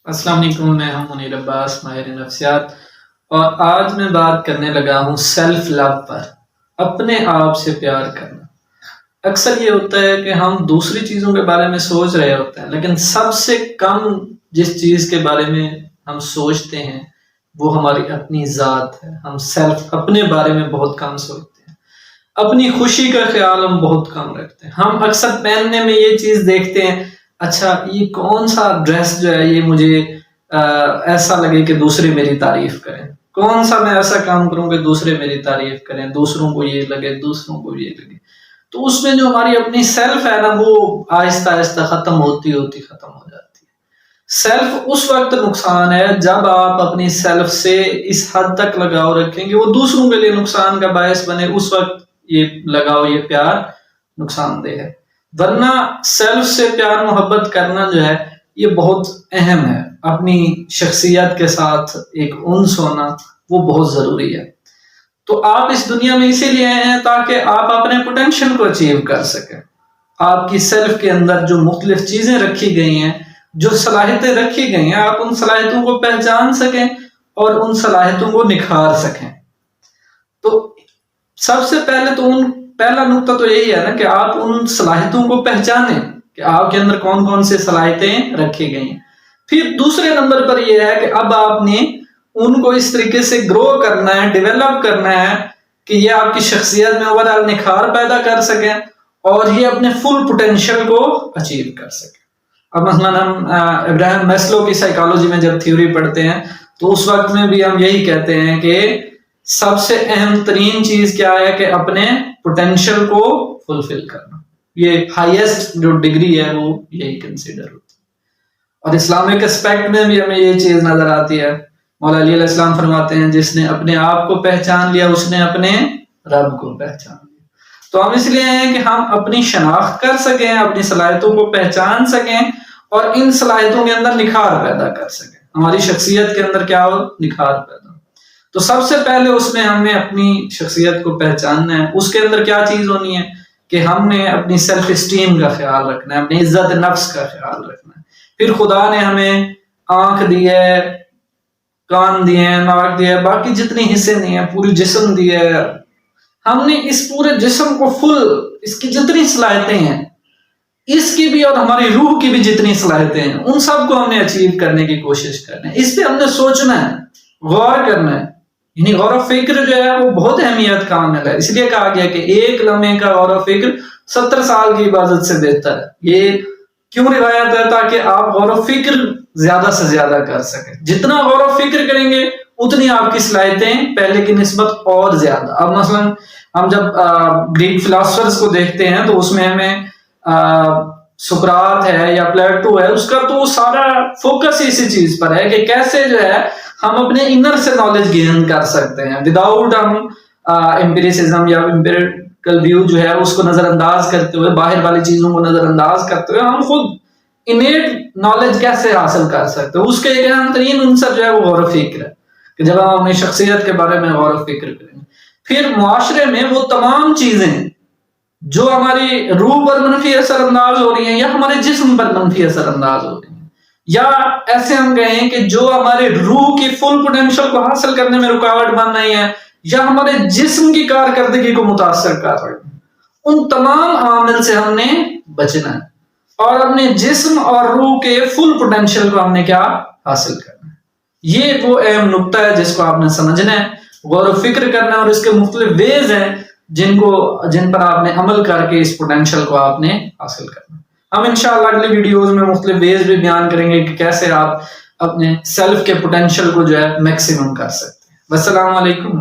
السلام علیکم، میں ہوں منیر عباس، ماہر نفسیات، اور آج میں بات کرنے لگا ہوں سیلف لو پر، اپنے آپ سے پیار کرنا۔ اکثر یہ ہوتا ہے کہ ہم دوسری چیزوں کے بارے میں سوچ رہے ہوتے ہیں، لیکن سب سے کم جس چیز کے بارے میں ہم سوچتے ہیں وہ ہماری اپنی ذات ہے۔ ہم اپنے بارے میں بہت کم سوچتے ہیں، اپنی خوشی کا خیال ہم بہت کم رکھتے ہیں۔ ہم اکثر پہننے میں یہ چیز دیکھتے ہیں، اچھا یہ کون سا ڈریس جو ہے یہ مجھے ایسا لگے کہ دوسرے میری تعریف کریں، کون سا میں ایسا کام کروں کہ دوسرے میری تعریف کریں، دوسروں کو یہ لگے، دوسروں کو یہ لگے۔ تو اس میں جو ہماری اپنی سیلف ہے نا، وہ آہستہ آہستہ ختم ہوتی ختم ہو جاتی ہے۔ سیلف اس وقت نقصان ہے جب آپ اپنی سیلف سے اس حد تک لگاؤ رکھیں کہ وہ دوسروں کے لیے نقصان کا باعث بنے، اس وقت یہ لگاؤ، یہ پیار نقصان دہ ہے۔ ورنہ سیلف سے پیار محبت کرنا جو ہے یہ بہت اہم ہے۔ اپنی شخصیت کے ساتھ ایک انس ہونا وہ بہت ضروری ہے۔ تو آپ اس دنیا میں اسی لیے آئے ہیں تاکہ آپ اپنے پوٹینشیل کو اچیو کر سکیں۔ آپ کی سیلف کے اندر جو مختلف چیزیں رکھی گئی ہیں، جو صلاحیتیں رکھی گئی ہیں، آپ ان صلاحیتوں کو پہچان سکیں اور ان صلاحیتوں کو نکھار سکیں۔ تو سب سے پہلا نقطہ تو یہی ہے نا کہ آپ ان صلاحیتوں کو پہچانیں کہ آپ کے اندر کون کون سے صلاحیتیں رکھی گئی ہیں۔ پھر دوسرے نمبر پر یہ ہے کہ اب آپ نے ان کو اس طریقے سے گرو کرنا ہے، ڈیولپ کرنا ہے کہ یہ آپ کی شخصیت میں اوورآل نکھار پیدا کر سکیں اور یہ اپنے فل پوٹینشیل کو اچیو کر سکیں۔ اب مثلا ہم ابراہیم میسلو کی سائیکالوجی میں جب تھیوری پڑھتے ہیں تو اس وقت میں بھی ہم یہی کہتے ہیں کہ سب سے اہم ترین چیز کیا ہے کہ اپنے پوٹینشیل کو فلفل کرنا۔ یہ ہائیسٹ جو ڈگری ہے وہ یہی کنسیڈر ہوتی ہے۔ اور اسلامک اسپیکٹ میں بھی ہمیں یہ چیز نظر آتی ہے۔ مولا علی علیہ السلام فرماتے ہیں جس نے اپنے آپ کو پہچان لیا اس نے اپنے رب کو پہچان لیا۔ تو ہم اس لیے ہیں کہ ہم اپنی شناخت کر سکیں، اپنی صلاحیتوں کو پہچان سکیں اور ان صلاحیتوں کے اندر نکھار پیدا کر سکیں۔ ہماری شخصیت کے اندر کیا ہو؟ نکھار پیدا ہو۔ تو سب سے پہلے اس میں ہمیں اپنی شخصیت کو پہچاننا ہے۔ اس کے اندر کیا چیز ہونی ہے کہ ہم نے اپنی سیلف اسٹیم کا خیال رکھنا ہے، اپنی عزت نفس کا خیال رکھنا ہے۔ پھر خدا نے ہمیں آنکھ دی ہے، کان دیے ہیں، ناک دی ہے، باقی جتنی حصے دی ہیں، پوری جسم دی ہے۔ ہم نے اس پورے جسم کو اس کی جتنی صلاحیتیں ہیں، اس کی بھی اور ہماری روح کی بھی جتنی صلاحیتیں ہیں، ان سب کو ہم نے اچیو کرنے کی کوشش کرنا ہے۔ اس پہ ہم نے سوچنا ہے، غور کرنا ہے۔ یعنی غور و فکر جو ہے وہ بہت اہمیت کا عامل ہے۔ اس لیے کہا گیا کہ ایک لمحے کا غور و فکر 70 سال کی عبادت سے بہتر ہے۔ یہ کیوں روایت ہے؟ تاکہ آپ غور و فکر زیادہ سے زیادہ کر سکیں۔ جتنا غور و فکر کریں گے اتنی آپ کی صلاحیتیں پہلے کی نسبت اور زیادہ۔ اب مثلا ہم جب گریک فلاسفرز کو دیکھتے ہیں تو اس میں ہمیں سقراط ہے یا پلیٹو ہے، اس کا تو سارا فوکس اسی چیز پر ہے کہ کیسے جو ہے ہم اپنے انر سے نالج گین کر سکتے ہیں وداؤٹ ہم امپیریسزم یا امپیریکل ویو جو ہے اس کو نظر انداز کرتے ہوئے، باہر والی چیزوں کو نظر انداز کرتے ہوئے ہم خود انیٹ نالج کیسے حاصل کر سکتے ہیں۔ اس کے ایک اہم ترین عنصر جو ہے وہ غور و فکر ہے کہ جب ہم اپنی شخصیت کے بارے میں غور و فکر کریں گے، پھر معاشرے میں وہ تمام چیزیں جو ہماری روح پر منفی اثر انداز ہو رہی ہیں یا ہمارے جسم پر منفی اثر انداز ہو رہی ہیں، یا ایسے ہم کہیں کہ جو ہمارے روح کی فل پوٹینشیل کو حاصل کرنے میں رکاوٹ بن رہی ہیں یا ہمارے جسم کی کارکردگی کو متاثر کر رہی ہیں، ان تمام عوامل سے ہم نے بچنا ہے اور اپنے جسم اور روح کے فل پوٹینشیل کو ہم نے کیا حاصل کرنا ہے۔ یہ وہ اہم نقطہ ہے جس کو آپ نے سمجھنا ہے، غور و فکر کرنا ہے، اور اس کے مختلف ویز ہیں جن پر آپ نے عمل کر کے اس پوٹینشیل کو آپ نے حاصل کرنا ہے۔ ہم انشاءاللہ اگلی ویڈیوز میں مختلف ویز بھی بیان کریں گے کہ کیسے آپ اپنے سیلف کے پوٹینشیل کو جو ہے میکسیمم کر سکتے ہیں۔ والسلام علیکم۔